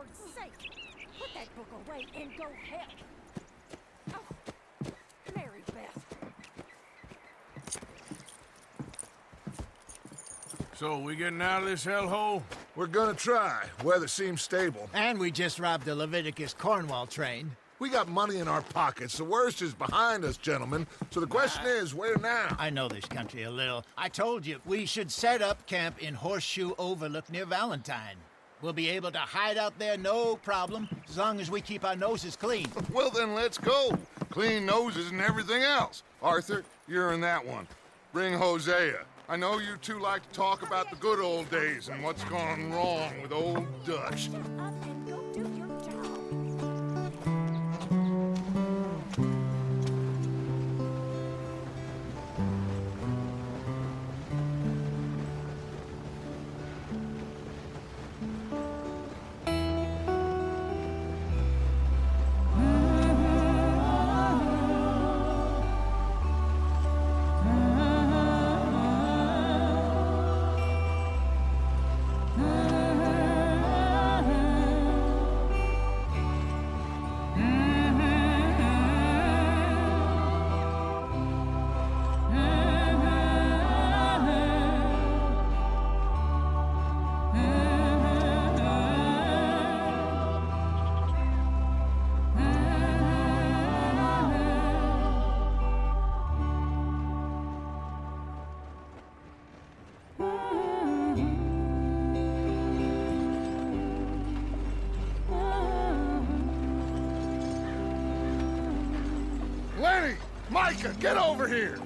Lord's sake! Put that book away and go help! Oh, Mary Beth. So, we getting out of this hellhole? We're gonna try. Weather seems stable. And we just robbed the Leviticus Cornwall train. We got money in our pockets. The worst is behind us, gentlemen. So the question is, where now? I know this country a little. I told you, we should set up camp in Horseshoe Overlook near Valentine. We'll be able to hide out there, no problem, as long as we keep our noses clean. Well, then let's go. Clean noses and everything else. Arthur, you're in that one. Bring Hosea. I know you two like to talk about the good old days and what's gone wrong with old Dutch. Shut up and go do your job. Lenny! Micah, get over here!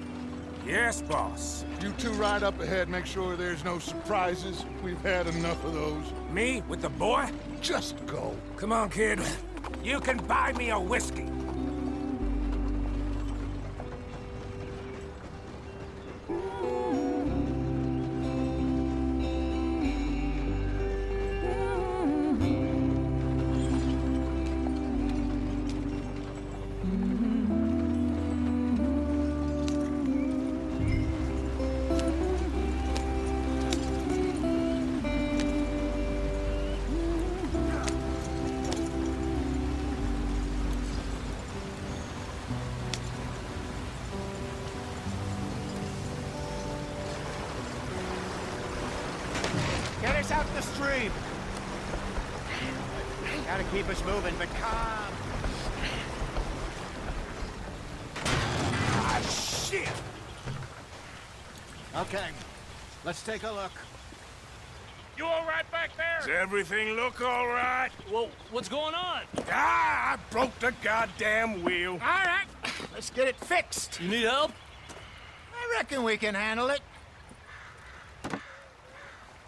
Yes, boss. You two ride up ahead, make sure there's no surprises. We've had enough of those. Me with the boy? Just go. Come on, kid. You can buy me a whiskey. Get us out the stream. Gotta keep us moving, but calm. Ah, shit! Okay, let's take a look. You all right back Does there? everything look all right? Well, what's going on? Ah, I broke the goddamn wheel. All right, let's get it fixed. You need help? I reckon we can handle it.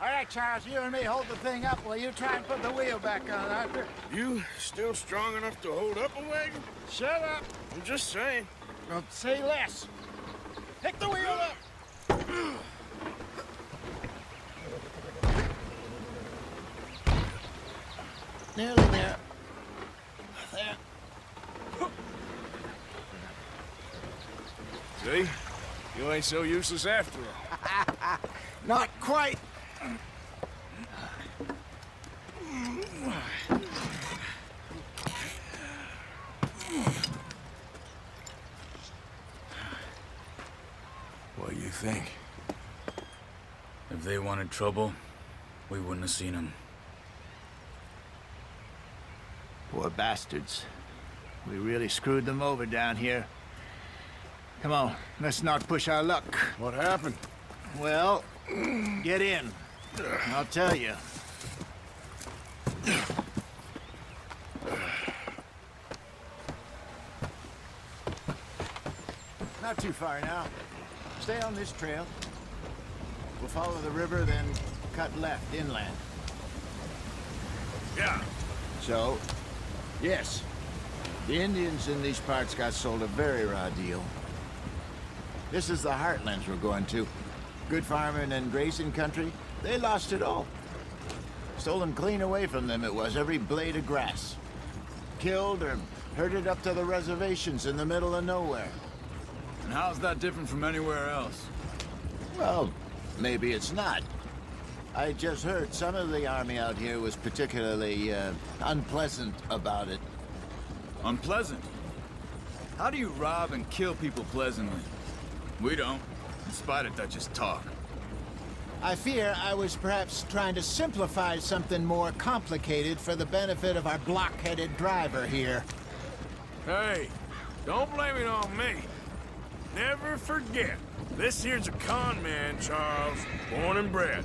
All right, Charles, you and me hold the thing up while you try and put the wheel back on, Arthur. You still strong enough to hold up a wagon? Shut up. I'm just saying. Don't say less. Pick the wheel up. Nearly there. There. See? You ain't so useless after all. Not quite. What do you think? If they wanted trouble, we wouldn't have seen them. Poor bastards. We really screwed them over down here. Come on, let's not push our luck. What happened? Well, get in. I'll tell you. Not too far now. Stay on this trail. We'll follow the river, then cut left inland. Yeah. So, yes, the Indians in these parts got sold a very raw deal. This is the heartlands we're going to. Good farming and grazing country, they lost it all. Stolen clean away from them it was, every blade of grass. Killed or herded up to the reservations in the middle of nowhere. And how's that different from anywhere else? Well, maybe it's not. I just heard some of the army out here was particularly unpleasant about it. Unpleasant? How do you rob and kill people pleasantly? We don't, in spite of Dutch's talk. I fear I was perhaps trying to simplify something more complicated for the benefit of our block-headed driver here. Hey, don't blame it on me. Never forget, this here's a con man, Charles, born and bred.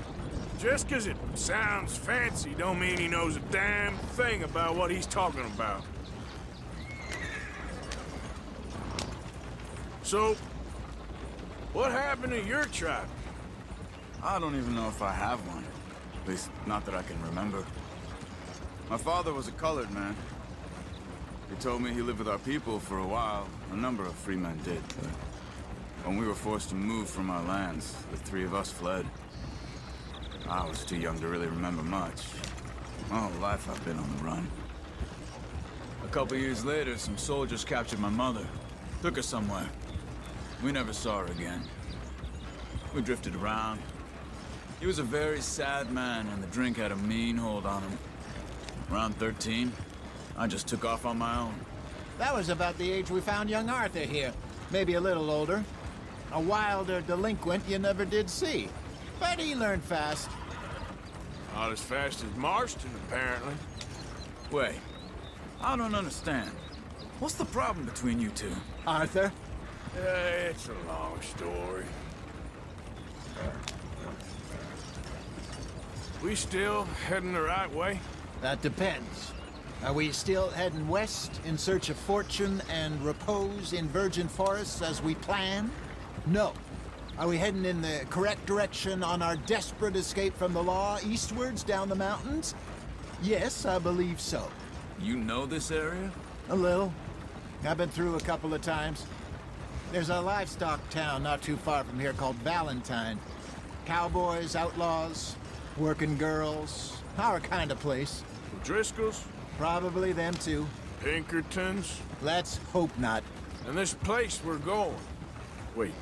Just 'cause it sounds fancy don't mean he knows a damn thing about what he's talking about. So, what happened to your tribe? I don't even know if I have one. At least, not that I can remember. My father was a colored man. He told me he lived with our people for a while. A number of free men did, but when we were forced to move from our lands, the three of us fled. I was too young to really remember much. My whole life I've been on the run. A couple years later, some soldiers captured my mother. Took her somewhere. We never saw her again. We drifted around. He was a very sad man, and the drink had a mean hold on him. Around 13, I just took off on my own. That was about the age we found young Arthur here. Maybe a little older. A wilder delinquent you never did see. But he learned fast. Not as fast as Marston, apparently. Wait, I don't understand. What's the problem between you two? Arthur? It's a long story. We still heading the right way? That depends. Are we still heading west in search of fortune and repose in virgin forests as we planned? No. Are we heading in the correct direction on our desperate escape from the law eastwards down the mountains? Yes, I believe so. You know this area? A little. I've been through a couple of times. There's a livestock town not too far from here called Valentine. Cowboys, outlaws, working girls, our kind of place. Driscoll's? Probably them too. Pinkertons? Let's hope not. And this place we're going. Wait,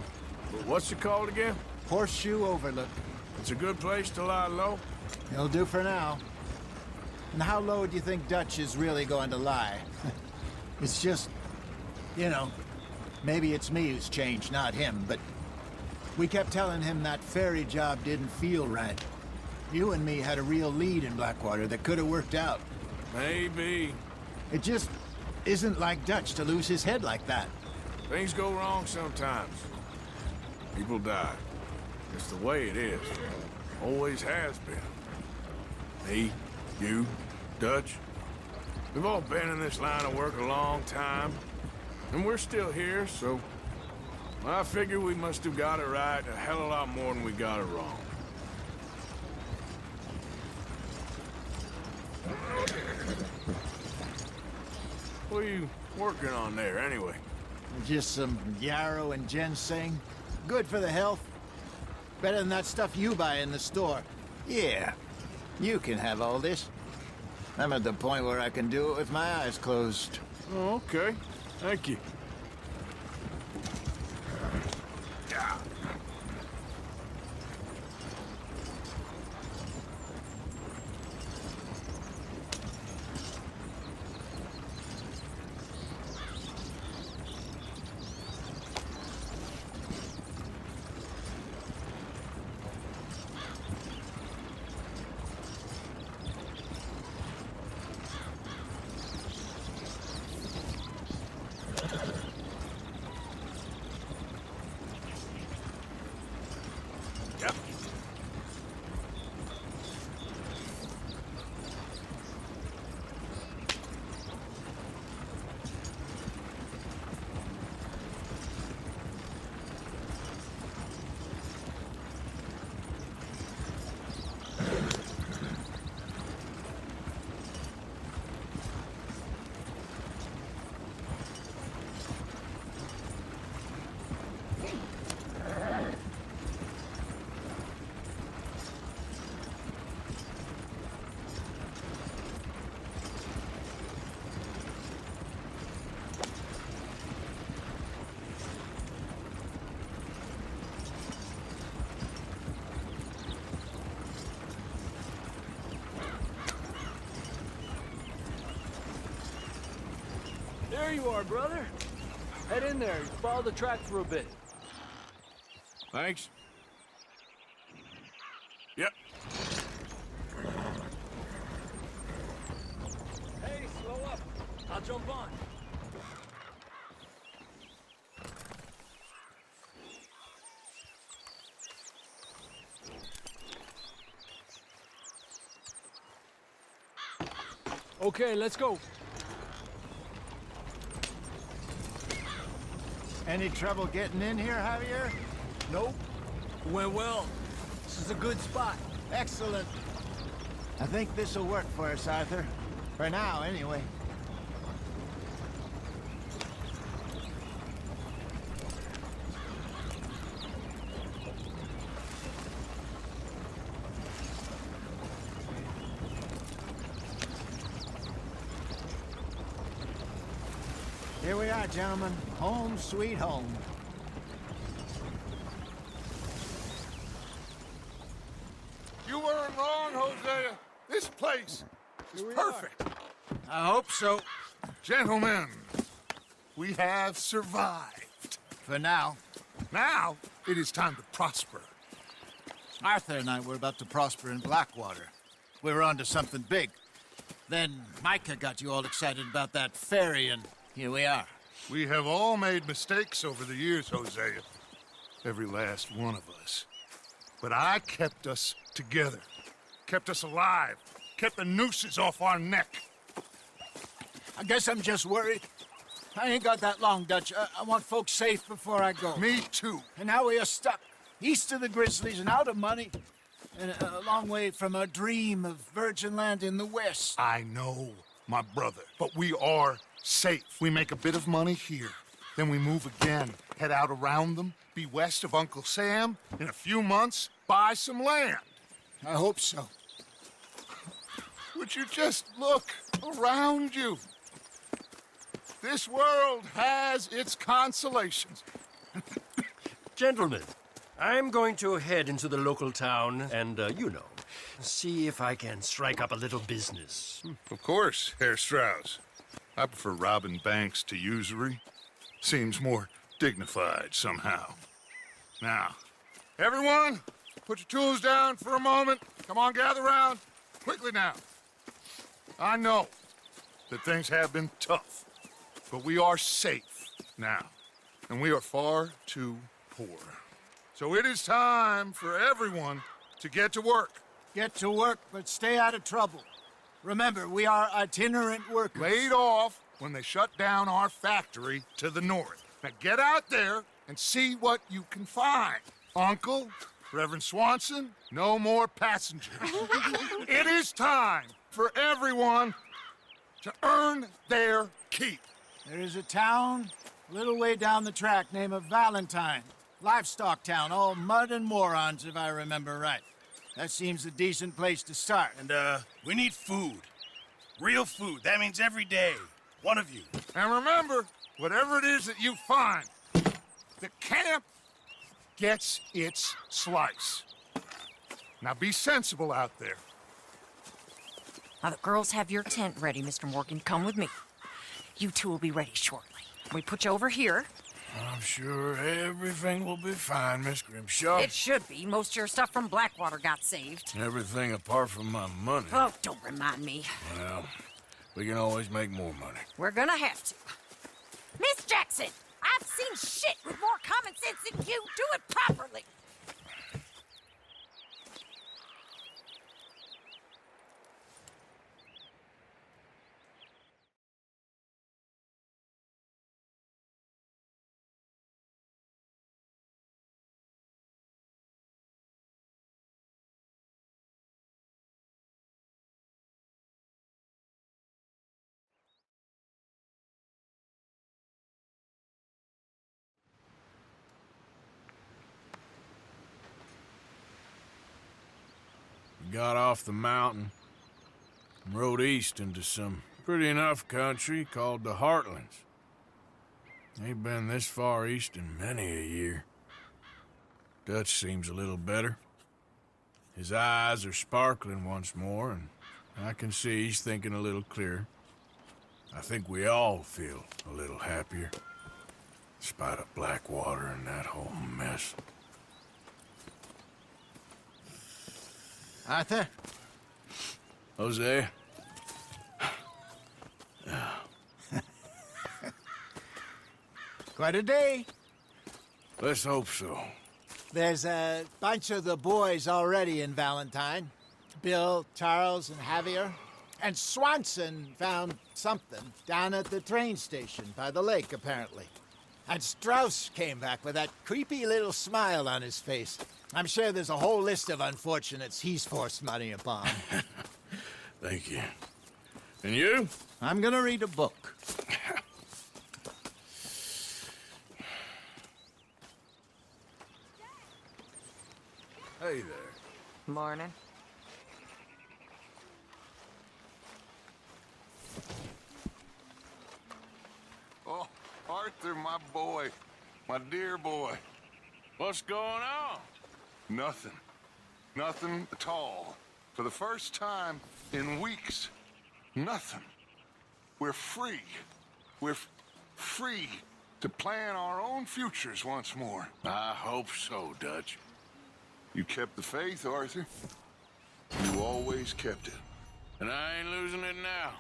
what's it called again? Horseshoe Overlook. It's a good place to lie low? It'll do for now. And how low do you think Dutch is really going to lie? It's just, you know, maybe it's me who's changed, not him, but we kept telling him that ferry job didn't feel right. You and me had a real lead in Blackwater that could have worked out. Maybe. It just isn't like Dutch to lose his head like that. Things go wrong sometimes. People die. It's the way it is. Always has been. Me, you, Dutch. We've all been in this line of work a long time. And we're still here, so I figure we must have got it right a hell of a lot more than we got it wrong. What are you working on there, anyway? Just some yarrow and ginseng. Good for the health. Better than that stuff you buy in the store. Yeah, you can have all this. I'm at the point where I can do it with my eyes closed. Oh, okay. Thank you. you are, brother. Head in there. Follow the track for a bit. Thanks. Yep. Hey, slow up. I'll jump on. Okay, let's go. Any trouble getting in here, Javier? Nope. Went well. This is a good spot. Excellent. I think this'll work for us, Arthur. For now, anyway. Here we are, gentlemen. Home sweet home. You weren't wrong, Hosea. This place is perfect. I hope so. Gentlemen, we have survived. For now. Now, it is time to prosper. Arthur and I were about to prosper in Blackwater. We were onto something big. Then Micah got you all excited about that ferry, and here we are. We have all made mistakes over the years, Hosea. Every last one of us. But I kept us together. Kept us alive. Kept the nooses off our neck. I guess I'm just worried. I ain't got that long, Dutch. I want folks safe before I go. Me too. And now we are stuck, east of the Grizzlies and out of money, and a long way from a dream of virgin land in the west. I know, my brother. But we are safe. We make a bit of money here. Then we move again, head out around them, be west of Uncle Sam. In a few months, buy some land. I hope so. Would you just look around you? This world has its consolations. Gentlemen, I'm going to head into the local town and, you know, see if I can strike up a little business. Of course, Herr Strauss. I prefer robbing banks to usury. Seems more dignified somehow. Now, everyone, put your tools down for a moment. Come on, gather round. Quickly now. I know that things have been tough, but we are safe now, and we are far too poor. So it is time for everyone to get to work. Get to work, but stay out of trouble. Remember, we are itinerant workers. Laid off when they shut down our factory to the north. Now get out there and see what you can find. Uncle, Reverend Swanson, no more passengers. It is time for everyone to earn their keep. There is a town a little way down the track named Valentine. Livestock town, all mud and morons, if I remember right. That seems a decent place to start. And, we need food. Real food. That means every day. One of you. And remember, whatever it is that you find, the camp gets its slice. Now be sensible out there. Now the girls have your tent ready, Mr. Morgan. Come with me. You two will be ready shortly. We put you over here. I'm sure everything will be fine, Miss Grimshaw. It should be. Most of your stuff from Blackwater got saved. Everything apart from my money. Oh, don't remind me. Well, we can always make more money. We're gonna have to. Miss Jackson, I've seen shit with more common sense than you. Do it properly. We got off the mountain and rode east into some pretty enough country called the Heartlands. Ain't been this far east in many a year. Dutch seems a little better. His eyes are sparkling once more, and I can see he's thinking a little clearer. I think we all feel a little happier. Despite of Blackwater and that whole mess. Arthur? Jose? Quite a day. Let's hope so. There's a bunch of the boys already in Valentine. Bill, Charles, and Javier. And Swanson found something down at the train station by the lake, apparently. And Strauss came back with that creepy little smile on his face. I'm sure there's a whole list of unfortunates he's forced money upon. Thank you. And you? I'm gonna read a book. Hey there. Morning. Oh, Arthur, my boy. My dear boy. What's going on? Nothing. Nothing at all. For the first time in weeks. Nothing. We're free. We're free to plan our own futures once more. I hope so, Dutch. You kept the faith, Arthur. You always kept it. And I ain't losing it now.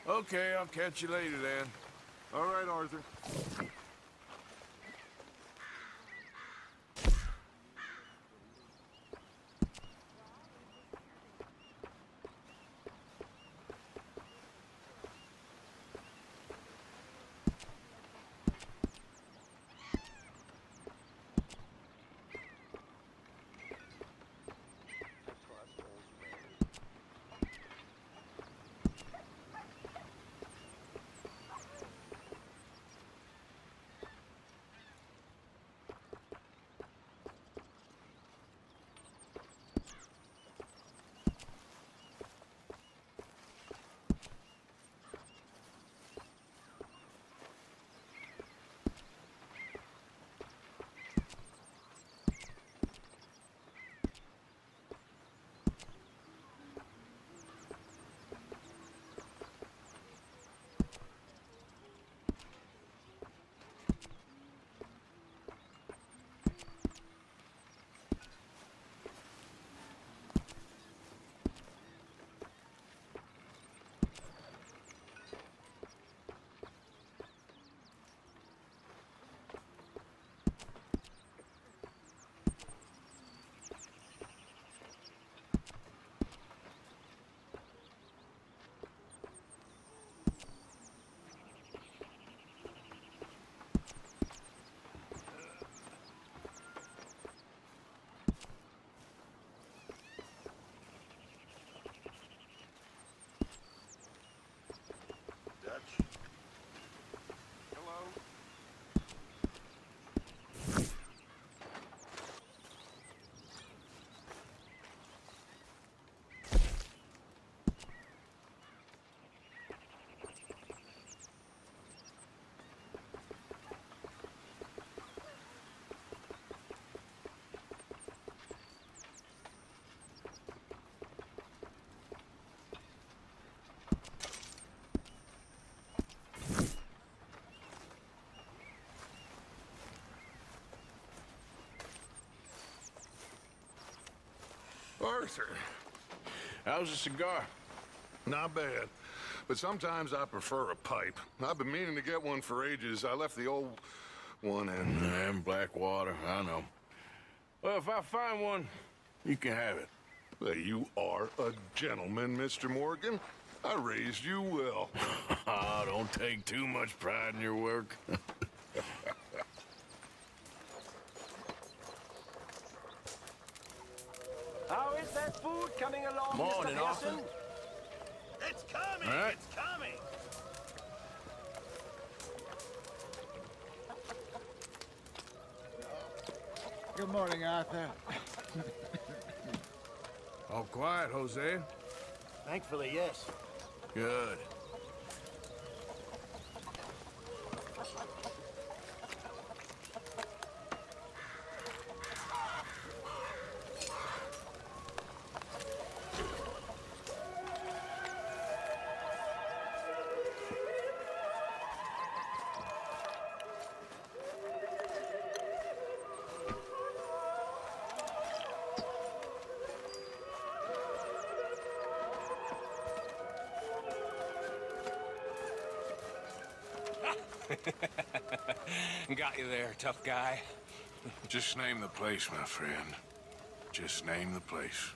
Okay, I'll catch you later then. All right, Arthur. Arthur. How's the cigar? Not bad. But sometimes I prefer a pipe. I've been meaning to get one for ages. I left the old one in... And Blackwater, I know. Well, if I find one, you can have it. Well, you are a gentleman, Mr. Morgan. I raised you well. Oh, don't take too much pride in your work. How is that food coming along, Morning, Mr. Arthur. Pearson? It's coming! All right. It's coming! Good morning, Arthur. All quiet, Jose. Thankfully, yes. Good. Got you there, tough guy. Just name the place, my friend. Just name the place.